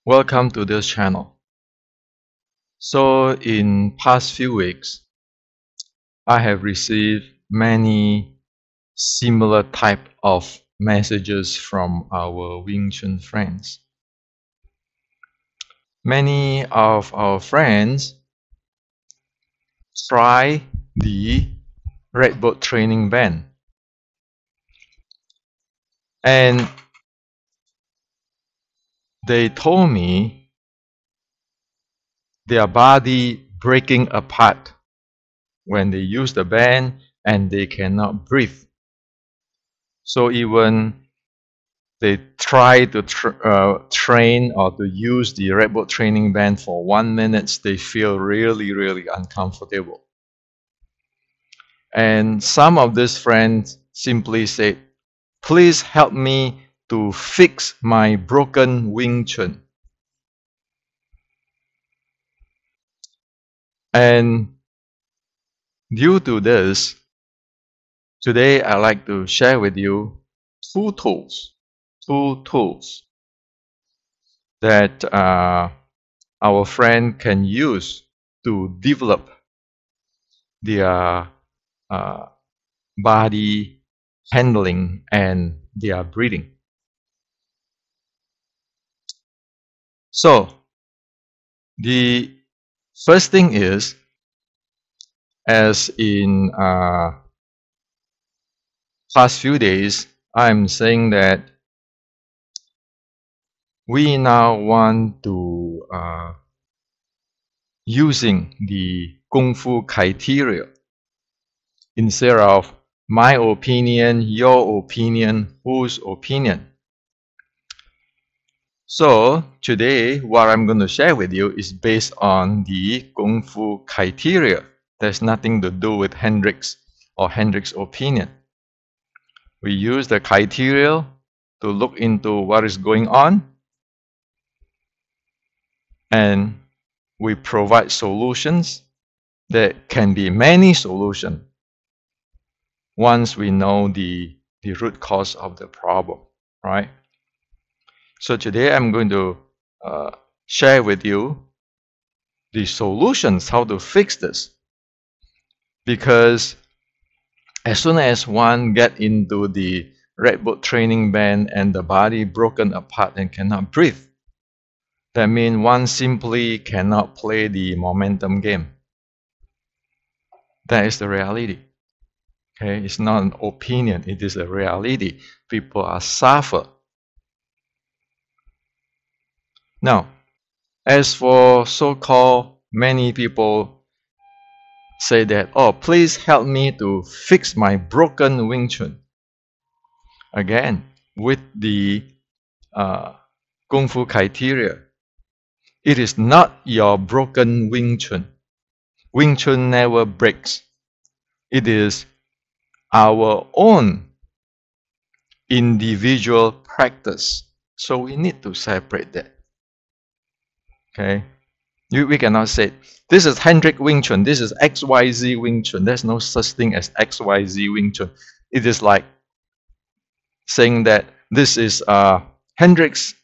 Welcome to this channel. So in past few weeks, I have received many similar type of messages from our Wing Chun friends. Many of our friends try the Red Boat training band, and they told me their body breaking apart when they use the band and they cannot breathe. So even they try to train or to use the Red Boat training band for 1 minute, they feel really uncomfortable. And some of these friends simply said, please help me to fix my broken Wing Chun. And due to this, today I'd like to share with you two tools that our friend can use to develop their body handling and their breathing. So the first thing is, as in past few days, I'm saying that we now want to using the Kung Fu criteria instead of my opinion, your opinion, whose opinion. So today, what I'm going to share with you is based on the Kung Fu criteria. There's nothing to do with Hendricks or Hendricks' opinion. We use the criteria to look into what is going on, and we provide solutions. There can be many solutions once we know the root cause of the problem, right? So today I'm going to share with you the solutions, how to fix this. Because as soon as one get into the Red Boat training band and the body broken apart and cannot breathe, that means one simply cannot play the momentum game. That is the reality. Okay, it's not an opinion, it is a reality. People are suffer. Now, as for so-called many people say that, oh, please help me to fix my broken Wing Chun. Again, with the Kung Fu criteria, it is not your broken Wing Chun. Wing Chun never breaks. It is our own individual practice. So we need to separate that. Okay? We cannot say, this is Hendrik Wing Chun, this is XYZ Wing Chun. There's no such thing as XYZ Wing Chun. It is like saying that this is Hendrik's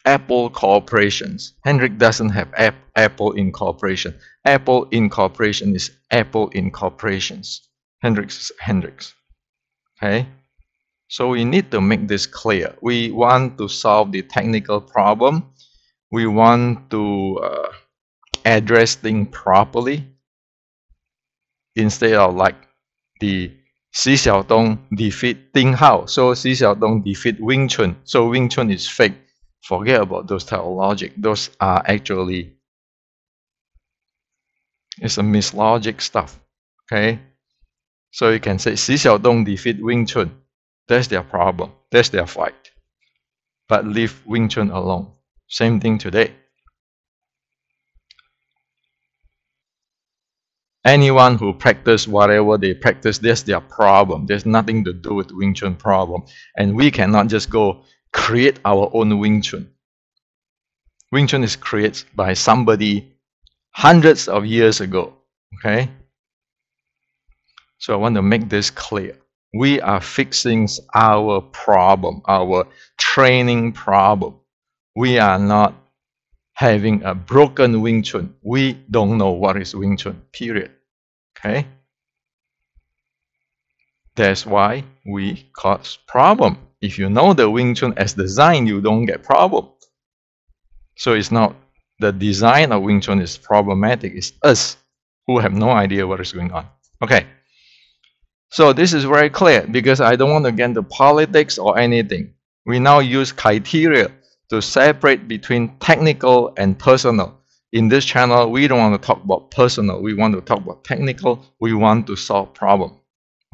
Apple Corporations. Hendrik doesn't have Apple Incorporation. Apple Incorporation is Apple Incorporations. Hendrik's is Hendrik's. Okay? So we need to make this clear. We want to solve the technical problem. We want to address things properly instead of like the Xi Xiaodong defeat Ding Hao. So Xi Xiaodong defeat Wing Chun. So Wing Chun is fake. Forget about those type of logic. Those are actually, it's a mislogic stuff. Okay? So you can say Xi Xiaodong defeat Wing Chun. That's their problem. That's their fight. But leave Wing Chun alone. Same thing today. Anyone who practice whatever they practice, that's their problem. There's nothing to do with Wing Chun problem. And we cannot just go create our own Wing Chun. Wing Chun is created by somebody hundreds of years ago. Okay? So I want to make this clear. We are fixing our problem, our training problem. we are not having a broken Wing Chun. We don't know what is Wing Chun, period. Okay? That's why we cause problem. If you know the Wing Chun as design, you don't get problem. So it's not the design of Wing Chun is problematic. It's us who have no idea what is going on. Okay. So this is very clear because I don't want to get into politics or anything. We now use criteria to separate between technical and personal. In this channel, we don't want to talk about personal. We want to talk about technical. We want to solve problem.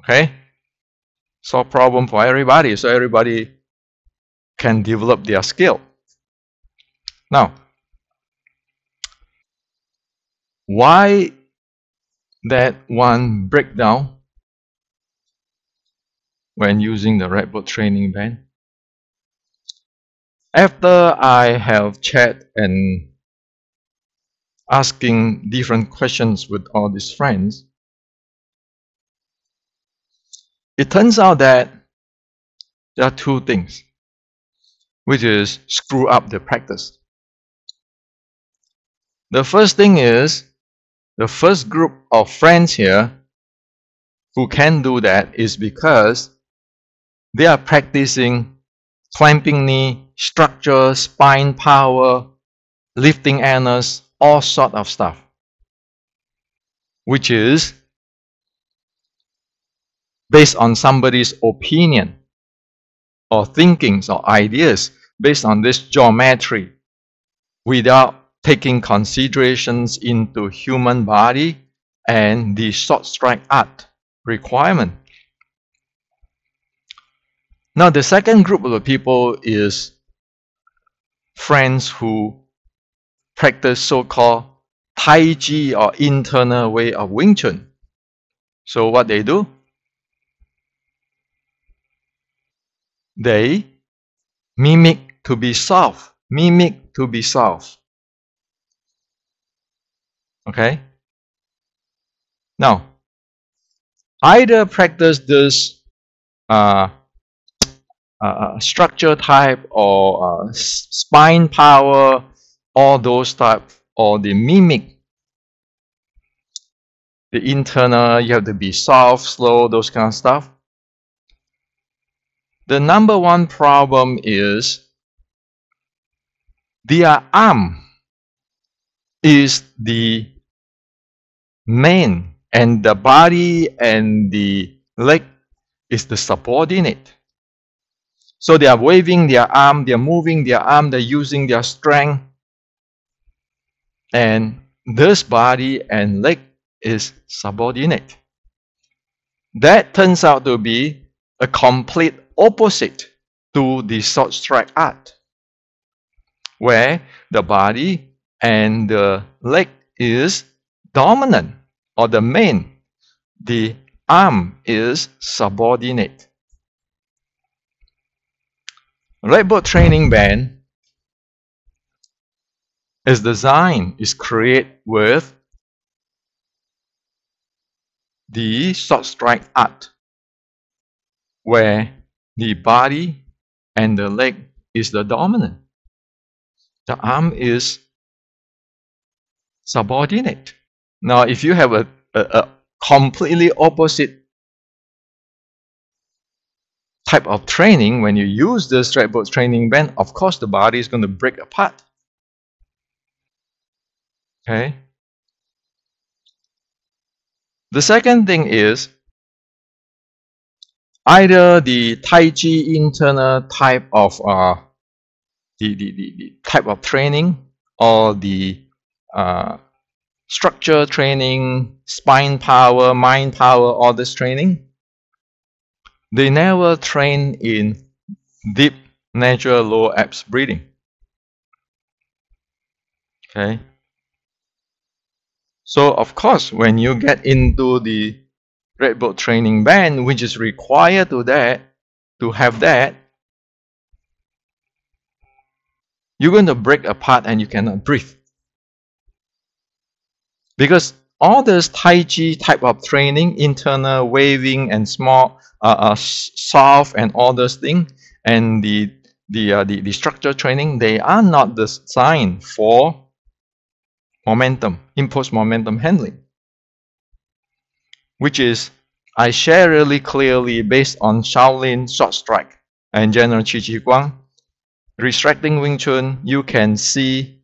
Okay? Solve problem for everybody so everybody can develop their skill. Now, why that one breakdown when using the Red Book training band? After I have chat and asking different questions with all these friends, it turns out that there are two things, which is screw up the practice. The first thing is, the first group of friends here who can do that is because they are practicing clamping knee, structure, spine power, lifting anus, all sort of stuff, which is based on somebody's opinion or thinkings or ideas based on this geometry without taking considerations into human body and the short strike art requirement. Now the second group of people is friends who practice so-called Tai Chi or internal way of Wing Chun. So what they do? They mimic to be soft. Mimic to be soft. Okay? Now, either practice this structure type or spine power, all those type, or the mimic. The internal, you have to be soft, slow, those kind of stuff. The number one problem is their arm is the main and the body and the leg is the subordinate. So they are waving their arm, they are moving their arm, they're using their strength, and this body and leg is subordinate. That turns out to be a complete opposite to the short strike art, where the body and the leg is dominant or the main. The arm is subordinate. Red Book training band is designed, is created with the short strike art, where the body and the leg is the dominant. The arm is subordinate. Now, if you have a completely opposite type of training, when you use this Red Book training band, of course the body is going to break apart. Okay? The second thing is either the Tai Chi internal type of the type of training or the structure training, spine power, mind power, all this training. They never train in deep natural low abs breathing. Okay. So of course, when you get into the Red Book training band, which is required to have that, you're going to break apart and you cannot breathe. Because all this Tai Chi type of training, internal waving and small, soft and all those things, and the the structure training, they are not designed for momentum, impulse momentum handling, which is I share really clearly based on Shaolin short strike and general Qi Ji Guang. Restricting Wing Chun, you can see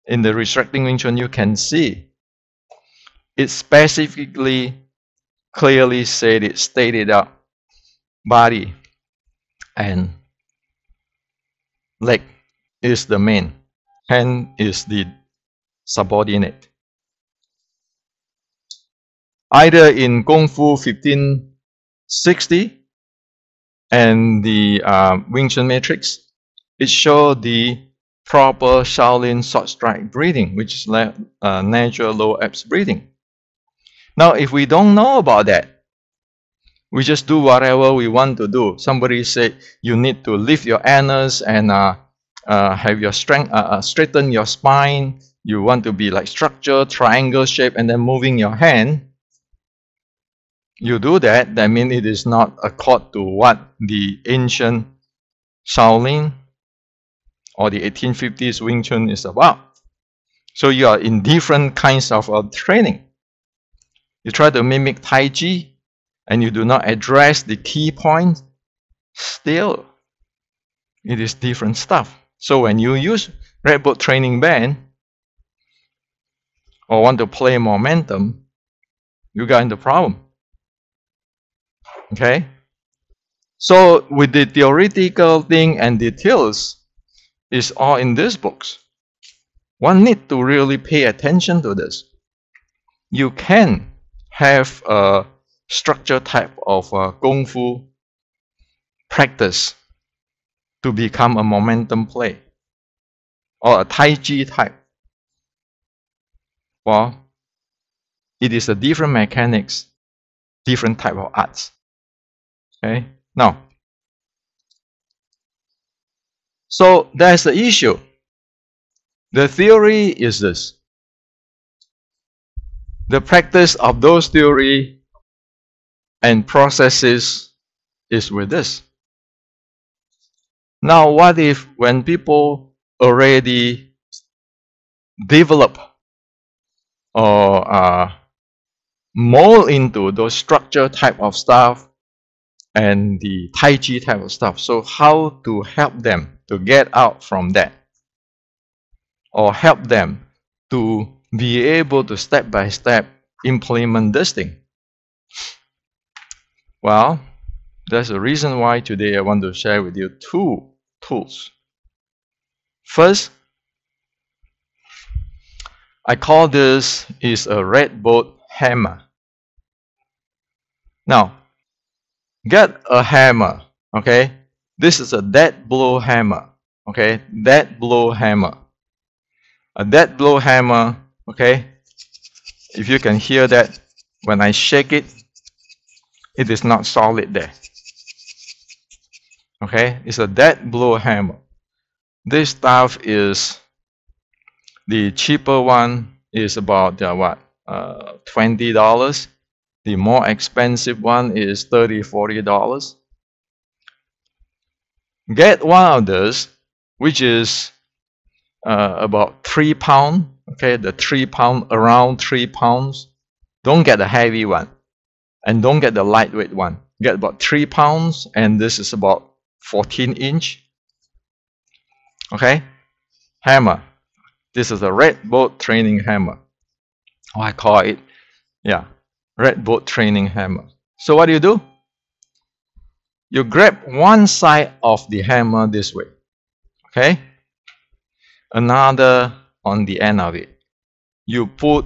in the restricting Wing Chun, you can see it specifically clearly stated out body and leg is the main, hand is the subordinate. Either in Kung Fu 1560 and the Wing Chun Matrix, it shows the proper Shaolin short strike breathing, which is natural low abs breathing. Now, if we don't know about that, we just do whatever we want to do. Somebody said you need to lift your anus and have your strength, straighten your spine. You want to be like structure, triangle shape, and then moving your hand. You do that, that means it is not accord to what the ancient Shaolin or the 1850s Wing Chun is about. So you are in different kinds of training. You try to mimic Tai Chi and you do not address the key point, still it is different stuff. So when you use Red Boat training band or want to play momentum, you got into problem. Okay? So with the theoretical thing and details, is all in these books. One need to really pay attention to this. You can have a structure type of Kung Fu practice to become a momentum play or a Tai Chi type. Well, it is a different mechanics, different type of arts. Okay, now, so there's the issue. The theory is this. The practice of those theory and processes is with this. Now, what if when people already develop or mold into those structure type of stuff and the Tai Chi type of stuff? So how to help them to get out from that? Or help them to be able to step by step implement this thing? Well, that's the reason why today I want to share with you two tools. First, I call this is a Red Boat hammer. Now, get a hammer, okay? This is a dead blow hammer, okay? Dead blow hammer. A dead blow hammer, okay? If you can hear that, when I shake it, it is not solid there. Okay, it's a dead blow hammer. This stuff is, the cheaper one is about $20. The more expensive one is $30–40. Get one of those, which is about 3 pounds. Okay, the 3 pound, around 3 pounds. Don't get the heavy one, and don't get the lightweight one. Get about 3 pounds, and this is about 14-inch. Okay, hammer. This is a Red Boat training hammer. Oh, I call it, yeah, Red Boat training hammer. So what do? You grab one side of the hammer this way, okay? Another on the end of it. You put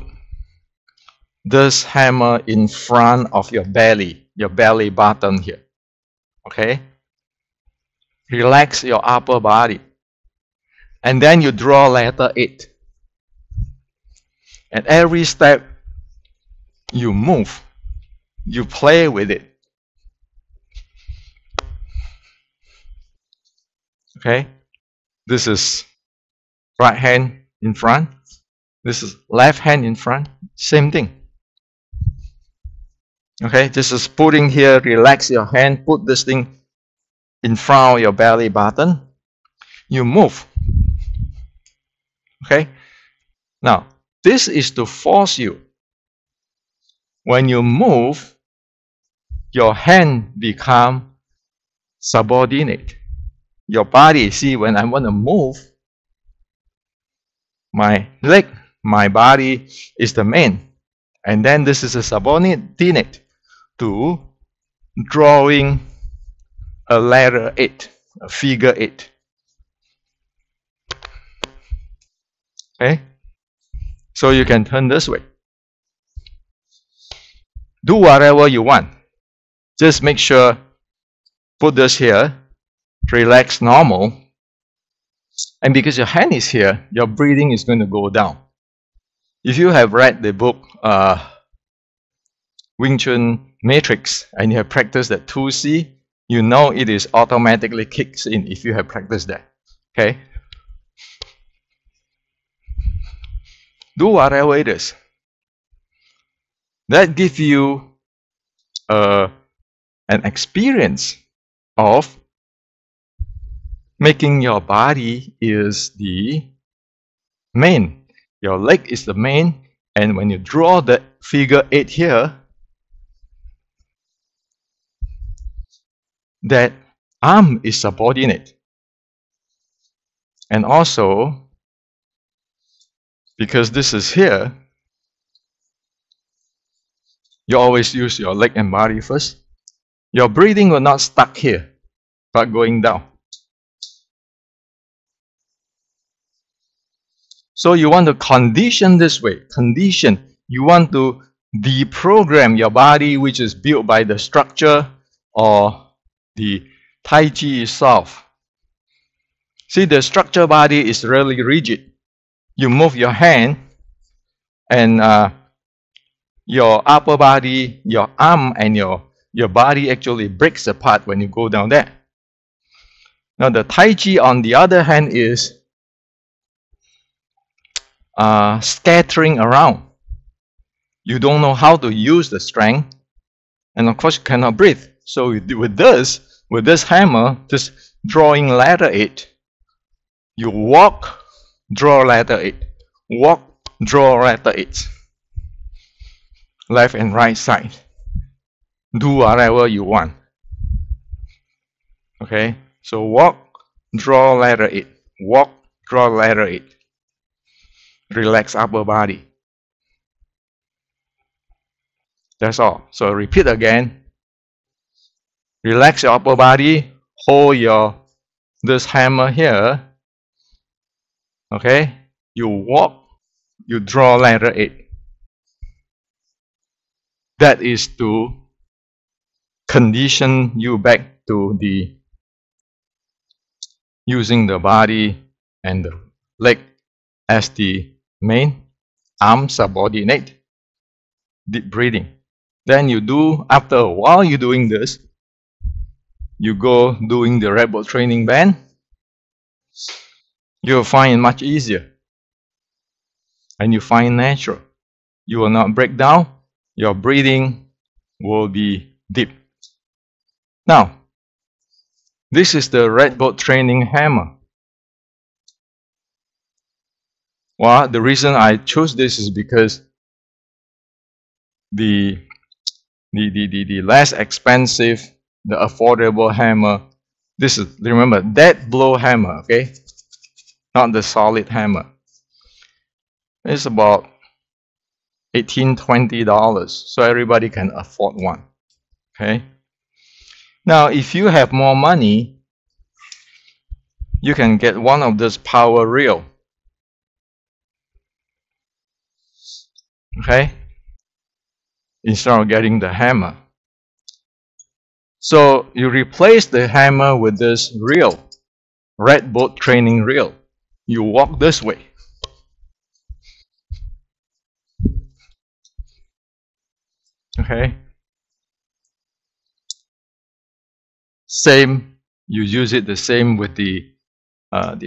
this hammer in front of your belly button here, okay? Relax your upper body. And then you draw letter 8. And every step you move, you play with it. Okay? This is right hand in front. This is left hand in front. Same thing. Okay? This is putting here, relax your hand, put this thing in front of your belly button. you move. Okay? Now, this is to force you. When you move, your hand become subordinate. Your body, see, when I want to move, my leg, my body is the main. And then this is a subordinate to drawing a letter 8, a figure 8. Okay? So you can turn this way. Do whatever you want. Just make sure, put this here, relax normal. And because your hand is here, your breathing is going to go down. If you have read the book Wing Chun Matrix and you have practiced that 2C, you know it is automatically kicks in if you have practiced that. Okay? Do whatever it is. That gives you an experience of making your body is the main. Your leg is the main, and when you draw the figure 8 here, that arm is subordinate. And also, because this is here, you always use your leg and body first. Your breathing will not stuck here, but going down. So you want to condition this way. Condition. You want to deprogram your body, which is built by the structure or the Tai Chi itself. See, the structure body is really rigid. You move your hand and your upper body, your arm and your body actually breaks apart when you go down there. Now the Tai Chi on the other hand is scattering around. You don't know how to use the strength, and of course you cannot breathe. So with this hammer, just drawing letter 8, you walk, draw letter 8, walk, draw letter 8, left and right side. Do whatever you want. Okay, so walk, draw letter 8, walk, draw letter 8. Relax upper body. That's all. So repeat again. Relax your upper body. Hold this hammer here. Okay. You walk. You draw letter 8. That is to condition you back to the using the body and the leg as the main, arm subordinate, deep breathing. Then you do, after a while you're doing this, you go doing the rebel training band, you'll find it much easier. And you find natural. You will not break down, your breathing will be deep. Now, this is the red boat training hammer. Well, the reason I chose this is because the less expensive, the affordable hammer, this is, remember, that blow hammer, okay? Not the solid hammer. It's about $18, $20, so everybody can afford one, okay? Now, if you have more money, you can get one of this power reel. Okay? Instead of getting the hammer. So you replace the hammer with this reel, red boat training reel. You walk this way. Okay? Same, you use it the same with the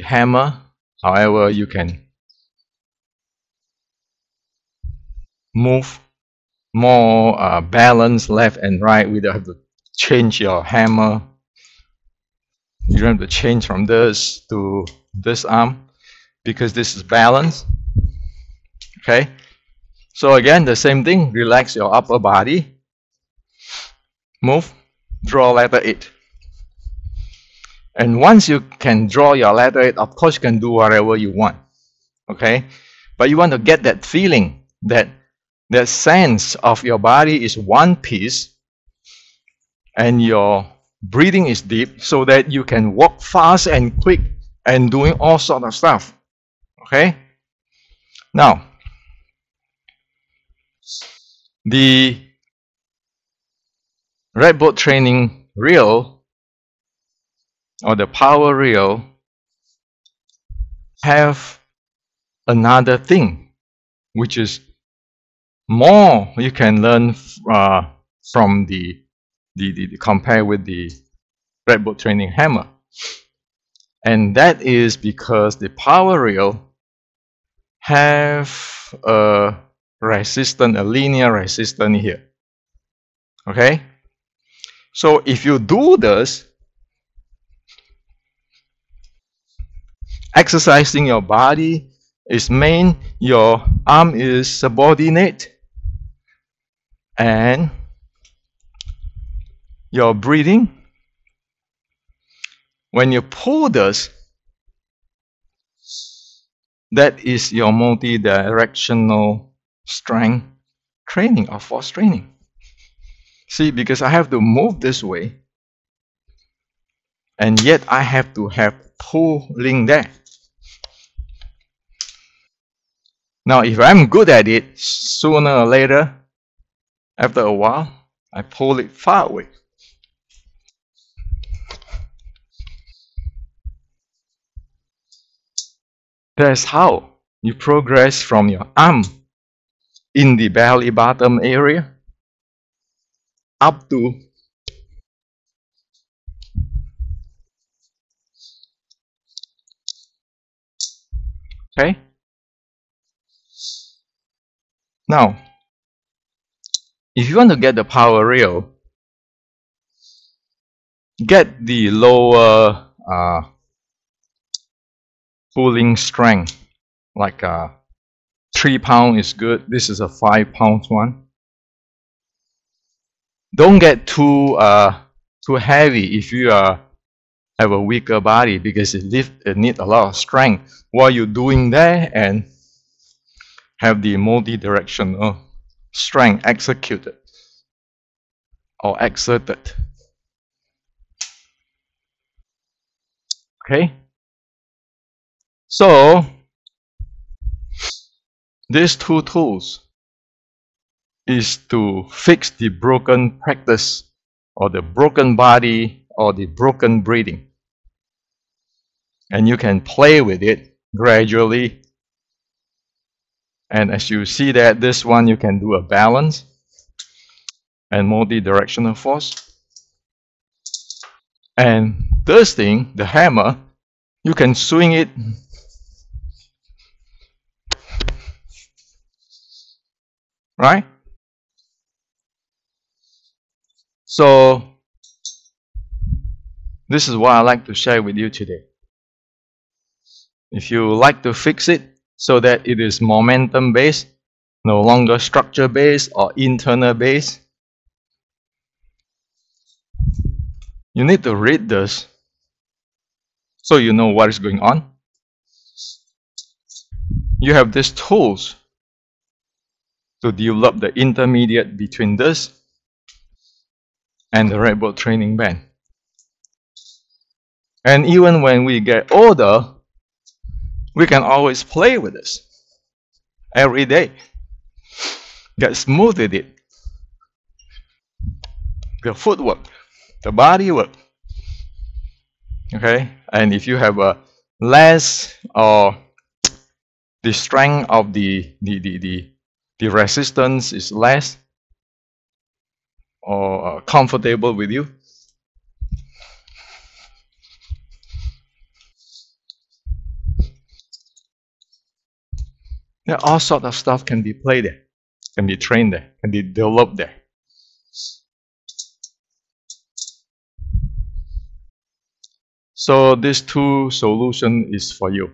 hammer. However, you can move more balance left and right without have to change your hammer. You don't have to change from this to this arm because this is balance. Okay? So again, the same thing. Relax your upper body. Move. Draw letter 8. And once you can draw your letter 8, of course you can do whatever you want. Okay? But you want to get that feeling, that sense of your body is one piece and your breathing is deep so that you can walk fast and quick and doing all sort of stuff. Okay? Now, the Red Boat training reel or the power reel have another thing, which is more you can learn from the compare with the Red Boat training hammer. And that is because the power reel have a resistance, a linear resistance here. Okay? So if you do this, exercising your body is main, your arm is subordinate, and your breathing, when you pull this, that is your multi-directional strength training or force training. See, because I have to move this way, and yet I have to have pulling there. Now, if I'm good at it, sooner or later, after a while, I pull it far away. That's how you progress from your arm in the belly bottom area up to okay. Now, if you want to get the power reel, get the lower pulling strength, like 3 pound is good. This is a 5 pound one. Don't get too heavy if you have a weaker body, because it needs a lot of strength while you're doing that, and have the multi-directional strength executed or exerted. Okay? So, these two tools is to fix the broken practice or the broken body or the broken breathing. And you can play with it gradually. And as you see that this one, you can do a balance and multi-directional force. And this thing, the hammer, you can swing it right? So this is what I like to share with you today. If you like to fix it so that it is momentum based, no longer structure based or internal based, you need to read this so you know what is going on. You have these tools to develop the intermediate between this and the Red Boat training band. And even when we get older, we can always play with this every day. Get smooth with it. The footwork, the body work. Okay? And if you have a less or the strength of the resistance is less or comfortable with you, there are all sorts of stuff can be played there, can be trained there, can be developed there. So these two solution is for you.